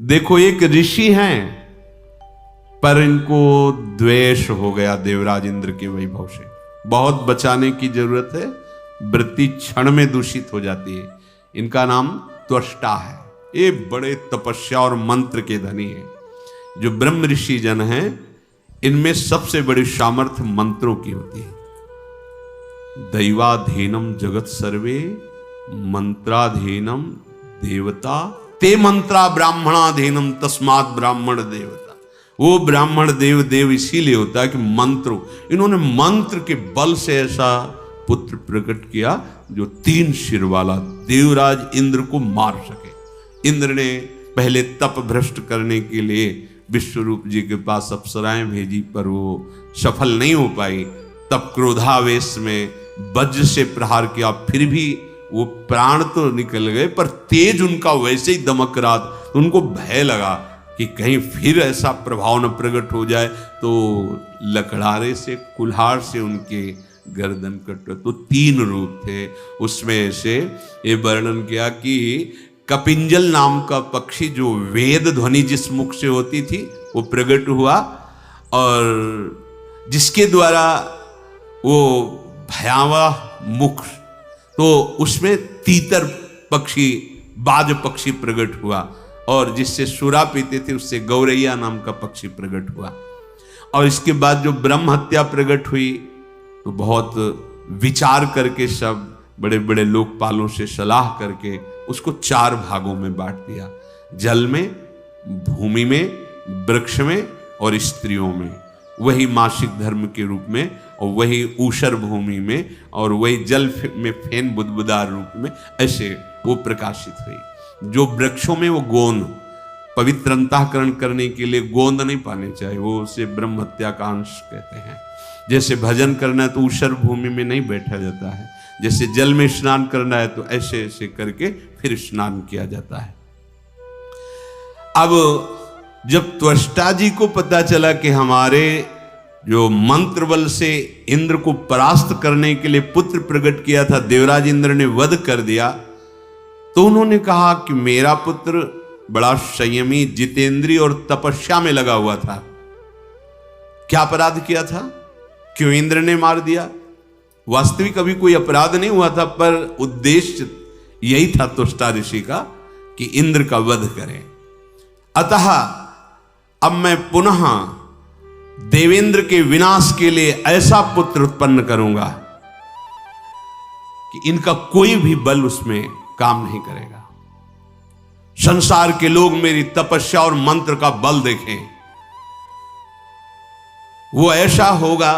देखो एक ऋषि हैं, पर इनको द्वेष हो गया देवराज इंद्र के वैभव से। बहुत बचाने की जरूरत है, वृत्ति क्षण में दूषित हो जाती है। इनका नाम त्वष्टा है। ये बड़े तपस्या और मंत्र के धनी हैं। जो ब्रह्म ऋषि जन हैं, इनमें सबसे बड़ी सामर्थ्य मंत्रों की होती है। दैवाधीनम जगत सर्वे मंत्राधीनम देवता ते मंत्रा ब्राह्मणाधीनम तस्मात् ब्राह्मण देवता। वो ब्राह्मण देव देव इसीलिए होता है कि मंत्रों, इन्होंने मंत्र के बल से ऐसा पुत्र प्रकट किया जो 3 सिर वाला देवराज इंद्र को मार सके। इंद्र ने पहले तप भ्रष्ट करने के लिए विश्वरूप जी के पास अप्सराएं भेजी, पर वो सफल नहीं हो पाई। तब क्रोधावेश में वज्र से प्रहार किया, फिर भी वो प्राण तो निकल गए, पर तेज उनका वैसे ही दमक रहा। तो उनको भय लगा कि कहीं फिर ऐसा प्रभाव न प्रकट हो जाए, तो लकड़ारे से, कुल्हाड़ से उनके गर्दन कट। तो 3 रूप थे। उसमें से ये वर्णन किया कि कपिंजल नाम का पक्षी, जो वेद ध्वनि जिस मुख से होती थी, वो प्रकट हुआ, और जिसके द्वारा वो भयावह मुख, तो उसमें तीतर पक्षी, बाज पक्षी प्रकट हुआ, और जिससे सुरा पीते थे उससे गौरैया नाम का पक्षी प्रकट हुआ। और इसके बाद जो ब्रह्म हत्या प्रकट हुई, तो बहुत विचार करके सब बड़े बड़े लोकपालों से सलाह करके उसको 4 भागों में बांट दिया। जल में, भूमि में, वृक्ष में और स्त्रियों में। वही मासिक धर्म के रूप में, और वही ऊषर भूमि में, और वही जल में फेन बुदबुदार रूप में, ऐसे वो प्रकाशित हुई। जो वृक्षों में, वो गोंद, पवित्र अंतःकरण करने के लिए गोंद नहीं पाने चाहिए, वो उसे ब्रह्म हत्या का अंश कहते हैं। जैसे भजन करना है तो ऊषर भूमि में नहीं बैठा जाता है, जैसे जल में स्नान करना है तो ऐसे ऐसे करके फिर स्नान किया जाता है। अब जब त्वष्टा जी को पता चला कि हमारे जो मंत्र बल से इंद्र को परास्त करने के लिए पुत्र प्रकट किया था, देवराज इंद्र ने वध कर दिया, तो उन्होंने कहा कि मेरा पुत्र बड़ा संयमी, जितेंद्रिय और तपस्या में लगा हुआ था। क्या अपराध किया था? क्यों इंद्र ने मार दिया? वास्तविक अभी कोई अपराध नहीं हुआ था, पर उद्देश्य यही था त्वष्टा ऋषि का कि इंद्र का वध करें। अतः अब मैं पुनः देवेंद्र के विनाश के लिए ऐसा पुत्र उत्पन्न करूंगा कि इनका कोई भी बल उसमें काम नहीं करेगा। संसार के लोग मेरी तपस्या और मंत्र का बल देखें। वो ऐसा होगा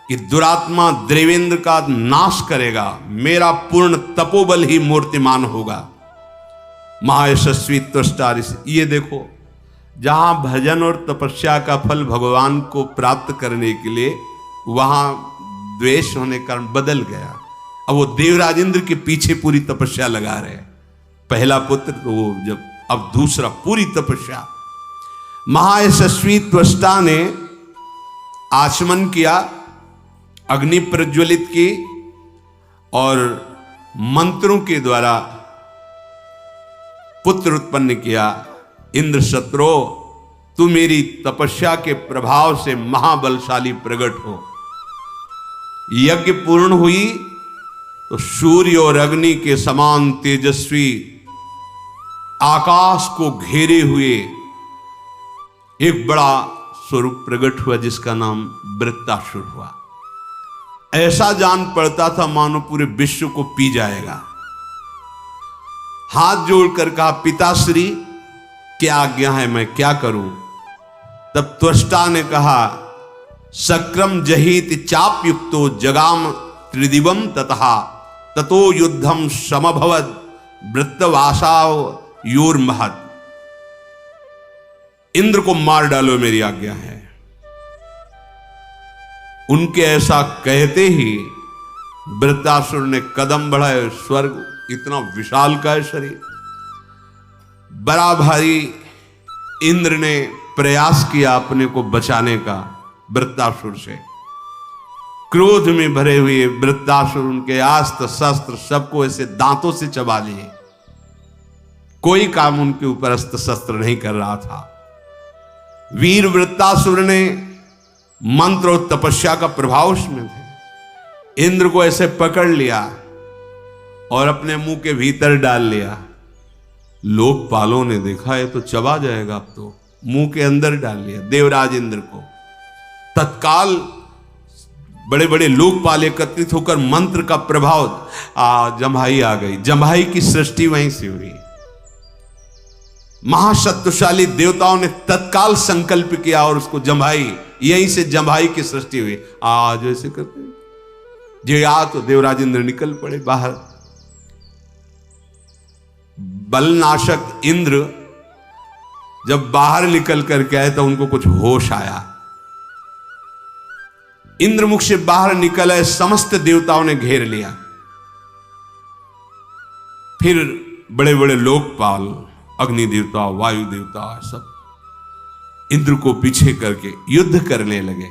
कि दुरात्मा देवेंद्र का नाश करेगा। मेरा पूर्ण तपोबल ही मूर्तिमान होगा। महायशस्वी त्वष्टा ऋषि, ये देखो, जहां भजन और तपस्या का फल भगवान को प्राप्त करने के लिए, वहां द्वेष होने कारण बदल गया। अब वो देवराज इंद्र के पीछे पूरी तपस्या लगा रहे हैं। पहला पुत्र तो वो, जब अब दूसरा पूरी तपस्या। महायशस्वी त्वष्टा ने आचमन किया, अग्नि प्रज्वलित की, और मंत्रों के द्वारा पुत्र उत्पन्न किया। इंद्र शत्रो, तू मेरी तपस्या के प्रभाव से महाबलशाली प्रकट हो। यज्ञ पूर्ण हुई तो सूर्य और अग्नि के समान तेजस्वी, आकाश को घेरे हुए एक बड़ा स्वरूप प्रकट हुआ, जिसका नाम वृत्तासुर हुआ। ऐसा जान पड़ता था मानो पूरे विश्व को पी जाएगा। हाथ जोड़कर कहा, पिताश्री क्या आज्ञा है, मैं क्या करूं? तब त्वष्टा ने कहा, सक्रम जहित चाप युक्तो जगाम त्रिदिवम ततः ततो युद्धम समभवद वृत्तवासाव योर्महत। इंद्र को मार डालो, मेरी आज्ञा है। उनके ऐसा कहते ही वृत्तासुर ने कदम बढ़ाए। स्वर्ग इतना विशाल का है शरीर, बड़ा भारी। इंद्र ने प्रयास किया अपने को बचाने का वृत्तासुर से। क्रोध में भरे हुए वृत्तासुर उनके अस्त्र शस्त्र सबको ऐसे दांतों से चबा लिए। कोई काम उनके ऊपर अस्त्र शस्त्र नहीं कर रहा था। वीर वृत्तासुर ने मंत्र और तपस्या का प्रभाव उसमें थे। इंद्र को ऐसे पकड़ लिया और अपने मुंह के भीतर डाल लिया। लोकपालों ने देखा ये तो चबा जाएगा, अब तो मुंह के अंदर डाल लिया देवराज इंद्र को। तत्काल बड़े बड़े लोकपाल एकत्रित होकर मंत्र का प्रभाव, जम्भाई आ गई। जम्भाई की सृष्टि वहीं से हुई। महाशक्तिशाली देवताओं ने तत्काल संकल्प किया और उसको जम्भाई, यहीं से जम्भाई की सृष्टि हुई। आज ऐसे करते जो आ तो देवराज इंद्र निकल पड़े बाहर। बलनाशक इंद्र जब बाहर निकल करके आए तो उनको कुछ होश आया। इंद्रमुख से बाहर निकल आए, समस्त देवताओं ने घेर लिया। फिर बड़े बड़े लोकपाल, अग्नि देवता, वायु देवता, सब इंद्र को पीछे करके युद्ध करने लगे।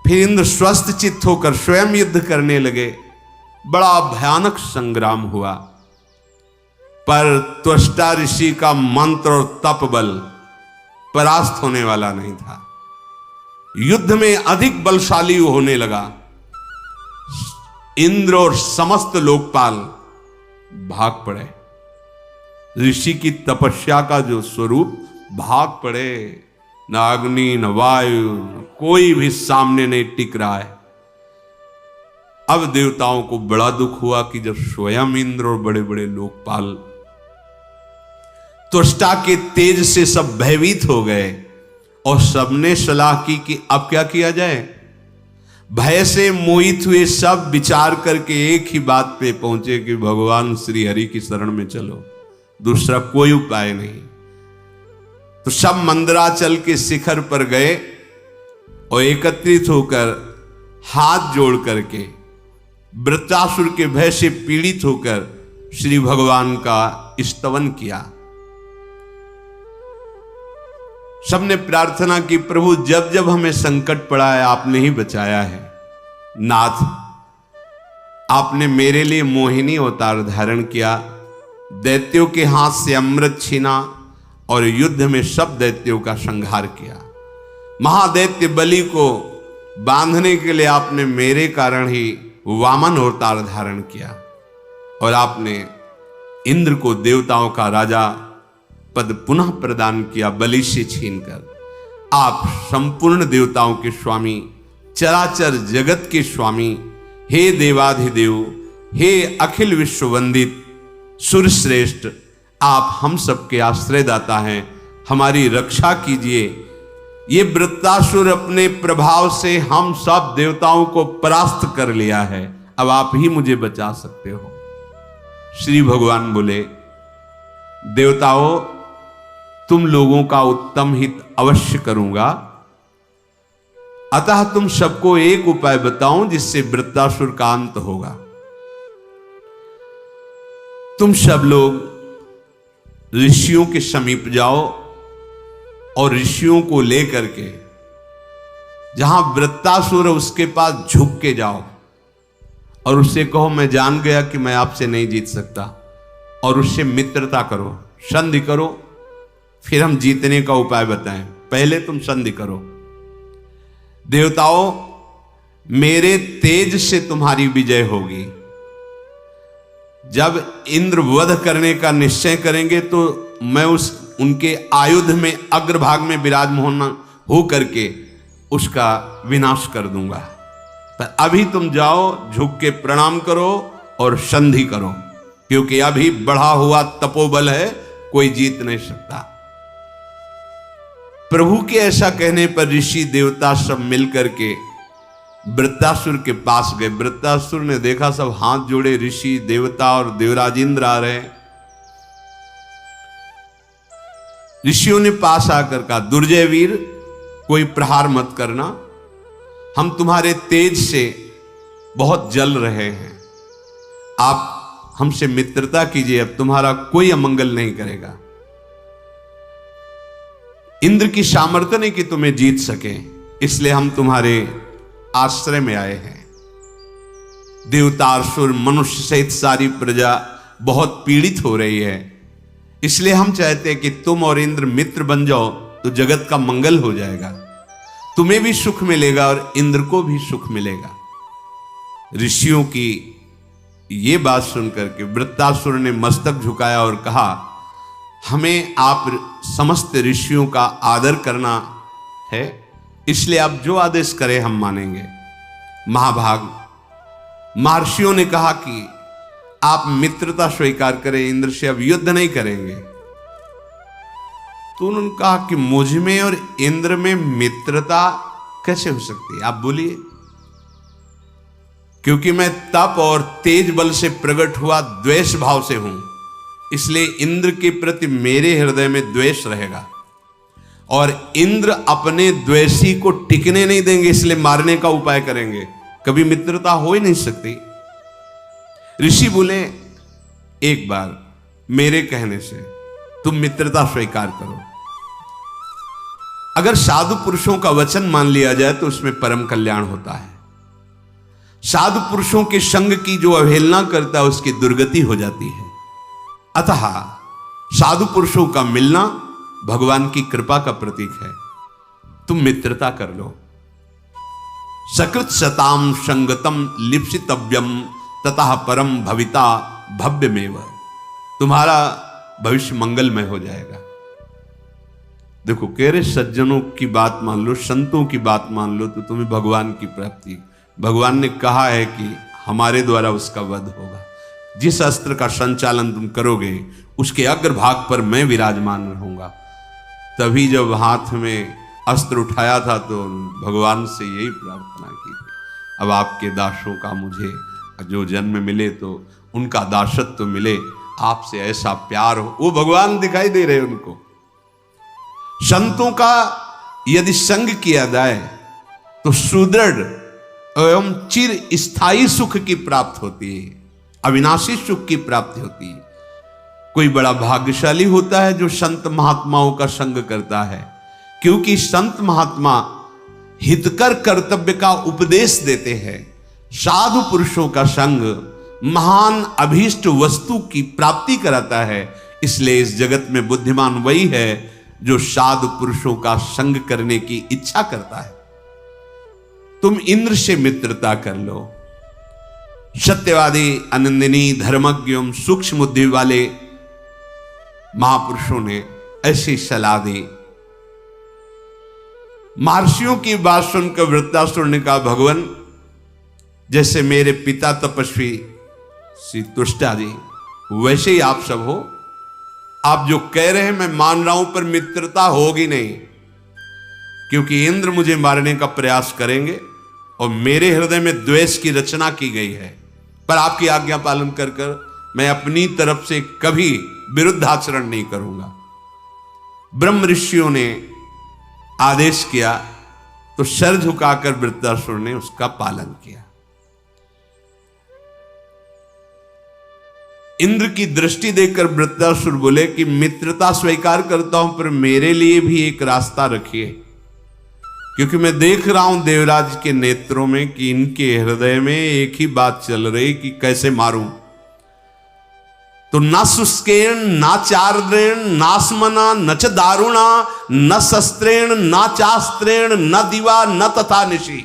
फिर इंद्र स्वस्थ चित्त होकर स्वयं युद्ध करने लगे। बड़ा भयानक संग्राम हुआ, पर त्वष्टा ऋषि का मंत्र और तप बल परास्त होने वाला नहीं था। युद्ध में अधिक बलशाली होने लगा। इंद्र और समस्त लोकपाल भाग पड़े। ऋषि की तपस्या का जो स्वरूप, भाग पड़े। न अग्नि न वायु, कोई भी सामने नहीं टिक रहा है। अब देवताओं को बड़ा दुख हुआ कि जब स्वयं इंद्र और बड़े बड़े लोकपाल त्वष्टा के तेज से सब भयभीत हो गए और सबने सलाह की कि अब क्या किया जाए। भय से मोहित हुए सब विचार करके एक ही बात पे पहुंचे कि भगवान श्री हरि की शरण में चलो, दूसरा कोई उपाय नहीं। तो सब मंदराचल के शिखर पर गए और एकत्रित होकर हाथ जोड़ करके वृत्रासुर के भय से पीड़ित होकर श्री भगवान का स्तवन किया। सबने प्रार्थना की, प्रभु जब जब हमें संकट पड़ा है आपने ही बचाया है। नाथ, आपने मेरे लिए मोहिनी अवतार धारण किया, दैत्यों के हाथ से अमृत छीना और युद्ध में सब दैत्यों का संहार किया। महादैत्य बलि को बांधने के लिए आपने मेरे कारण ही वामन अवतार धारण किया और आपने इंद्र को देवताओं का राजा पद पुनः प्रदान किया बलि से छीनकर। आप संपूर्ण देवताओं के स्वामी, चराचर जगत के स्वामी, हे देवाधिदेव, हे अखिल विश्व वंदित सुरश्रेष्ठ, आप हम सबके आश्रयदाता हैं, हमारी रक्षा कीजिए। ये वृत्तासुर अपने प्रभाव से हम सब देवताओं को परास्त कर लिया है, अब आप ही मुझे बचा सकते हो। श्री भगवान बोले, देवताओं, तुम लोगों का उत्तम हित अवश्य करूंगा, अतः तुम सबको एक उपाय बताऊं जिससे वृत्तासुर का अंत होगा। तुम सब लोग ऋषियों के समीप जाओ और ऋषियों को लेकर के जहां वृत्तासुर है उसके पास झुक के जाओ और उससे कहो मैं जान गया कि मैं आपसे नहीं जीत सकता, और उससे मित्रता करो, संधि करो, फिर हम जीतने का उपाय बताएं। पहले तुम संधि करो। देवताओं, मेरे तेज से तुम्हारी विजय होगी। जब इंद्र वध करने का निश्चय करेंगे तो मैं उनके आयुध में अग्रभाग में विराजमान हो करके उसका विनाश कर दूंगा। पर अभी तुम जाओ, झुक के प्रणाम करो और संधि करो, क्योंकि अभी बढ़ा हुआ तपोबल है, कोई जीत नहीं सकता। प्रभु के ऐसा कहने पर ऋषि देवता सब मिलकर के वृत्तासुर के पास गए। वृत्तासुर ने देखा सब हाथ जोड़े, ऋषि देवता और देवराज इंद्र आ रहे हैं। ऋषियों ने पास आकर कहा, दुर्जय वीर, कोई प्रहार मत करना, हम तुम्हारे तेज से बहुत जल रहे हैं, आप हमसे मित्रता कीजिए, अब तुम्हारा कोई अमंगल नहीं करेगा। इंद्र की सामर्थ्य नहीं कि तुम्हें जीत सके, इसलिए हम तुम्हारे आश्रय में आए हैं। देवता, असुर, मनुष्य सहित सारी प्रजा बहुत पीड़ित हो रही है, इसलिए हम चाहते हैं कि तुम और इंद्र मित्र बन जाओ तो जगत का मंगल हो जाएगा, तुम्हें भी सुख मिलेगा और इंद्र को भी सुख मिलेगा। ऋषियों की ये बात सुनकर के वृत्तासुर ने मस्तक झुकाया और कहा, हमें आप समस्त ऋषियों का आदर करना है, इसलिए आप जो आदेश करें हम मानेंगे। महाभाग महर्षियों ने कहा कि आप मित्रता स्वीकार करें, इंद्र से अब युद्ध नहीं करेंगे। तो उन्होंने कहा कि मुझ में और इंद्र में मित्रता कैसे हो सकती है, आप बोलिए। क्योंकि मैं तप और तेज बल से प्रकट हुआ द्वेष भाव से हूं, इसलिए इंद्र के प्रति मेरे हृदय में द्वेष रहेगा और इंद्र अपने द्वेषी को टिकने नहीं देंगे, इसलिए मारने का उपाय करेंगे। कभी मित्रता हो ही नहीं सकती। ऋषि बोले, एक बार मेरे कहने से तुम मित्रता स्वीकार करो। अगर साधु पुरुषों का वचन मान लिया जाए तो उसमें परम कल्याण होता है। साधु पुरुषों के संग की जो अवहेलना करता है उसकी दुर्गति हो जाती है। अतः साधु पुरुषों का मिलना भगवान की कृपा का प्रतीक है। तुम मित्रता कर लो। सकृत सताम संगतम लिप्सितव्यम ततः परम भविता भव्यमेव। तुम्हारा भविष्य मंगलमय हो जाएगा। देखो, कह रहे सज्जनों की बात मान लो, संतों की बात मान लो तो तुम्हें भगवान की प्राप्ति। भगवान ने कहा है कि हमारे द्वारा उसका वध होगा। जिस अस्त्र का संचालन तुम करोगे उसके अग्रभाग पर मैं विराजमान रहूंगा। तभी जब हाथ में अस्त्र उठाया था तो भगवान से यही प्रार्थना की थी, अब आपके दासों का मुझे जो जन्म मिले तो उनका दासत्व मिले, आपसे ऐसा प्यार हो। वो भगवान दिखाई दे रहे उनको। संतों का यदि संग किया जाए तो सुदृढ़ एवं चिर स्थायी सुख की प्राप्ति होती है, अविनाशी सुख की प्राप्ति होती है। कोई बड़ा भाग्यशाली होता है जो संत महात्माओं का संग करता है, क्योंकि संत महात्मा हितकर कर्तव्य का उपदेश देते हैं। साधु पुरुषों का संग महान अभीष्ट वस्तु की प्राप्ति कराता है। इसलिए इस जगत में बुद्धिमान वही है जो साधु पुरुषों का संग करने की इच्छा करता है। तुम इंद्र से मित्रता कर लो। सत्यवादी, आनंदिनी, धर्मज्ञ एवं सूक्ष्म बुद्धि वाले महापुरुषों ने ऐसी सलाह दी। महर्षियों की बात सुनकर वृत्तासुर ने कहा, भगवान, जैसे मेरे पिता तपस्वी श्री तुष्टा जी, वैसे ही आप सब हो। आप जो कह रहे हैं मैं मान रहा हूं, पर मित्रता होगी नहीं, क्योंकि इंद्र मुझे मारने का प्रयास करेंगे और मेरे हृदय में द्वेष की रचना की गई है। पर आपकी आज्ञा पालन कर कर मैं अपनी तरफ से कभी विरुद्ध आचरण नहीं करूंगा। ब्रह्म ऋषियों ने आदेश किया तो सर झुकाकर वृत्तासुर ने उसका पालन किया। इंद्र की दृष्टि देखकर वृत्तासुर बोले कि मित्रता स्वीकार करता हूं, पर मेरे लिए भी एक रास्ता रखिए, क्योंकि मैं देख रहा हूं देवराज के नेत्रों में कि इनके हृदय में एक ही बात चल रही कि कैसे मारूं। तो न शुष्केण न चार्द्रेण नास्मना न च दारुणा न शस्त्रेण न चास्त्रेण न दिवा न तथा निशि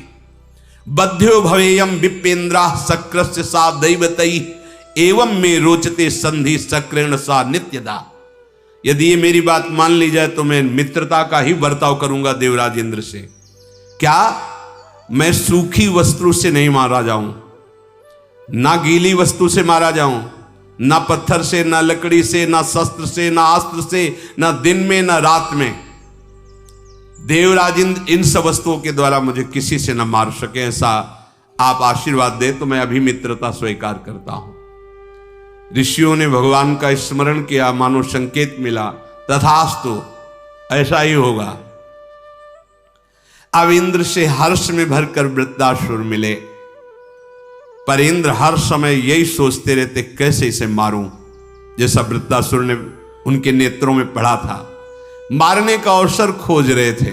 बध्यो भवेयम विपेन्द्रा शक्रस्य सा दैवतई एवं में रोचते संधि शक्रेण सा नित्यदा। यदि ये मेरी बात मान ली जाए तो मैं मित्रता का ही बर्ताव करूंगा देवराज इंद्र से। क्या मैं सूखी वस्तु से नहीं मारा जाऊं, ना गीली वस्तु से मारा जाऊं, ना पत्थर से, ना लकड़ी से, ना शस्त्र से, ना अस्त्र से, ना दिन में, ना रात में। देवराज इन सब वस्तुओं के द्वारा मुझे किसी से न मार सके, ऐसा आप आशीर्वाद दे तो मैं अभी मित्रता स्वीकार करता हूं। ऋषियों ने भगवान का स्मरण किया, मानो संकेत मिला, तथास्तु ऐसा ही होगा। अब इंद्र से हर्ष में भरकर वृत्तासुर मिले, पर इंद्र हर समय यही सोचते रहते कैसे इसे मारूं, जैसा वृत्तासुर ने उनके नेत्रों में पढ़ा था। मारने का अवसर खोज रहे थे।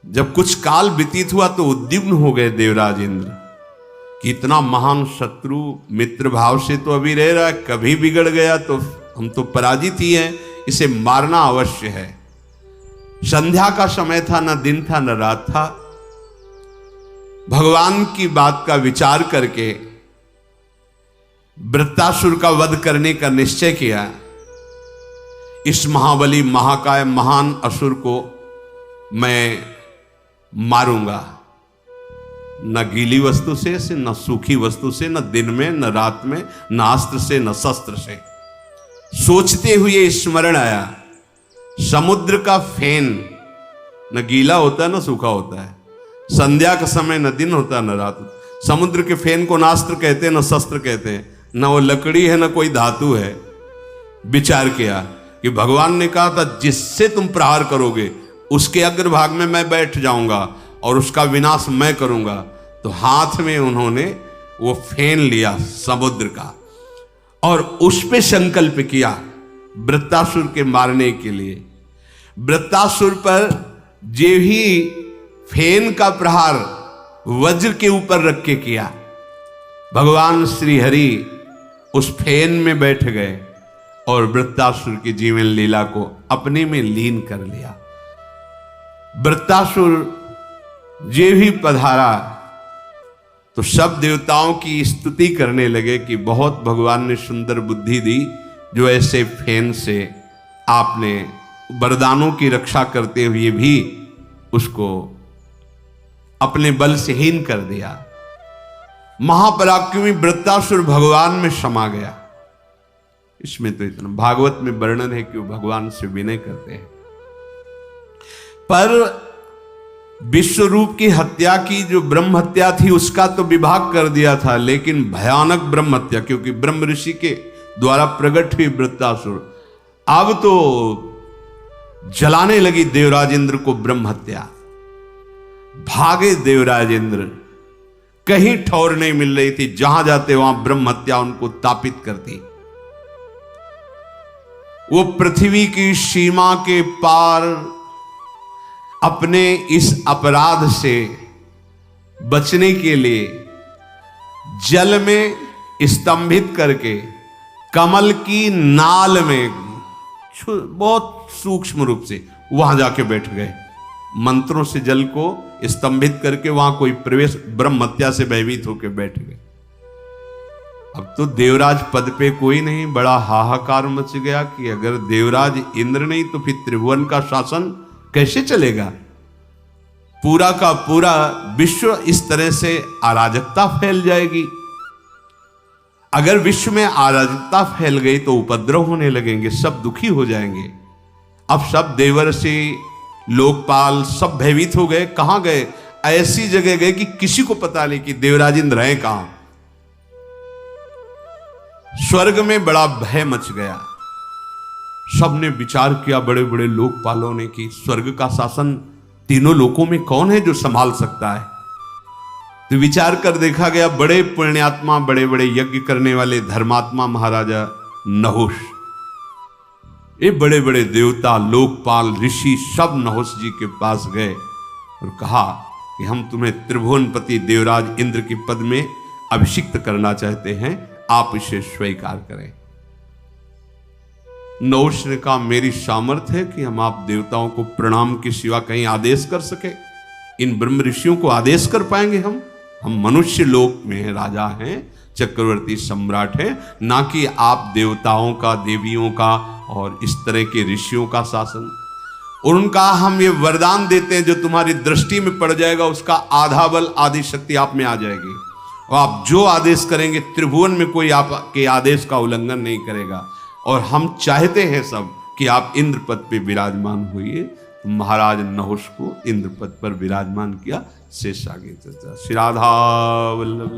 जब कुछ काल व्यतीत हुआ तो उद्विग्न हो गए देवराज इंद्र कि इतना महान शत्रु मित्र भाव से तो अभी रह रहा है, कभी बिगड़ गया तो हम तो पराजित ही हैं, इसे मारना अवश्य है। संध्या का समय था, न दिन था न रात था। भगवान की बात का विचार करके वृत्तासुर का वध करने का निश्चय किया। इस महाबली महाकाय महान असुर को मैं मारूंगा, न गीली वस्तु से न सूखी वस्तु से, न दिन में न रात में, न अस्त्र से न शस्त्र से। सोचते हुए स्मरण आया, समुद्र का फेन न गीला होता है न सूखा होता है, संध्या का समय न दिन होता न रात। समुद्र के फेन को न अस्त्र कहते हैं न शस्त्र कहते हैं, न वो लकड़ी है न कोई धातु है। विचार किया कि भगवान ने कहा था जिससे तुम प्रहार करोगे उसके अग्रभाग में मैं बैठ जाऊंगा और उसका विनाश मैं करूंगा। तो हाथ में उन्होंने वो फेन लिया समुद्र का और उस पे संकल्प किया वृत्तासुर के मारने के लिए। वृत्तासुर पर जे ही फेन का प्रहार वज्र के ऊपर रख के किया, भगवान श्री हरि उस फेन में बैठ गए और वृत्तासुर की जीवन लीला को अपने में लीन कर लिया। वृत्तासुर जे भी पधारा तो सब देवताओं की स्तुति करने लगे कि बहुत भगवान ने सुंदर बुद्धि दी, जो ऐसे फेन से आपने वरदानों की रक्षा करते हुए भी उसको अपने बल से हीन कर दिया। महापराक्रमी वृत्तासुर भगवान में समा गया। इसमें तो इतना भागवत में वर्णन है कि वो भगवान से विनय करते हैं। पर विश्व रूप की हत्या की जो ब्रह्म हत्या थी उसका तो विभाग कर दिया था, लेकिन भयानक ब्रह्म हत्या, क्योंकि ब्रह्म ऋषि के द्वारा प्रकट हुई वृत्तासुर अब तो जलाने लगी देवराज इंद्र को ब्रह्म हत्या। भागे देवराज इंद्र, कहीं ठौर नहीं मिल रही थी, जहां जाते वहां ब्रह्म हत्या उनको तापित करती। वो पृथ्वी की सीमा के पार अपने इस अपराध से बचने के लिए जल में स्तंभित करके कमल की नाल में बहुत सूक्ष्म रूप से वहां जाके बैठ गए। मंत्रों से जल को स्तंभित करके वहां कोई प्रवेश, ब्रह्म हत्या से भयभीत होकर बैठ गए। अब तो देवराज पद पे कोई नहीं, बड़ा हाहाकार मच गया कि अगर देवराज इंद्र नहीं तो फिर त्रिभुवन का शासन कैसे चलेगा। पूरा का पूरा विश्व इस तरह से अराजकता फैल जाएगी। अगर विश्व में अराजकता फैल गई तो उपद्रव होने लगेंगे, सब दुखी हो जाएंगे। अब सब देवर्षि लोकपाल सब भयभीत हो गए। कहां गए? ऐसी जगह गए कि किसी को पता नहीं कि देवराज इंद्र हैं कहां। स्वर्ग में बड़ा भय मच गया। सबने विचार किया, बड़े बड़े लोकपालों ने, कि स्वर्ग का शासन तीनों लोकों में कौन है जो संभाल सकता है। तो विचार कर देखा गया, बड़े पुण्यात्मा, बड़े बड़े यज्ञ करने वाले धर्मात्मा महाराजा नहुष, ये बड़े बड़े देवता, लोकपाल, ऋषि सब नहुष जी के पास गए और कहा कि हम तुम्हें त्रिभुवनपति देवराज इंद्र के पद में अभिषिक्त करना चाहते हैं, आप इसे स्वीकार करें। नहुष ने कहा, मेरी सामर्थ्य है कि हम आप देवताओं को प्रणाम के सिवा कहीं आदेश कर सके। इन ब्रह्म ऋषियों को आदेश कर पाएंगे हम मनुष्य लोक में राजा हैं, चक्रवर्ती सम्राट हैं, ना कि आप देवताओं का, देवियों का और इस तरह के ऋषियों का शासन। और उनका हम ये वरदान देते हैं, जो तुम्हारी दृष्टि में पड़ जाएगा उसका आधा बल, आधी शक्ति आप में आ जाएगी, और आप जो आदेश करेंगे त्रिभुवन में कोई आपके आदेश का उल्लंघन नहीं करेगा। और हम चाहते हैं सब कि आप इंद्र पद पे विराजमान होइए। महाराज नहुष को इंद्र पद पर विराजमान किया। शेष आगे चर्चा। श्री राधा वल्लभ।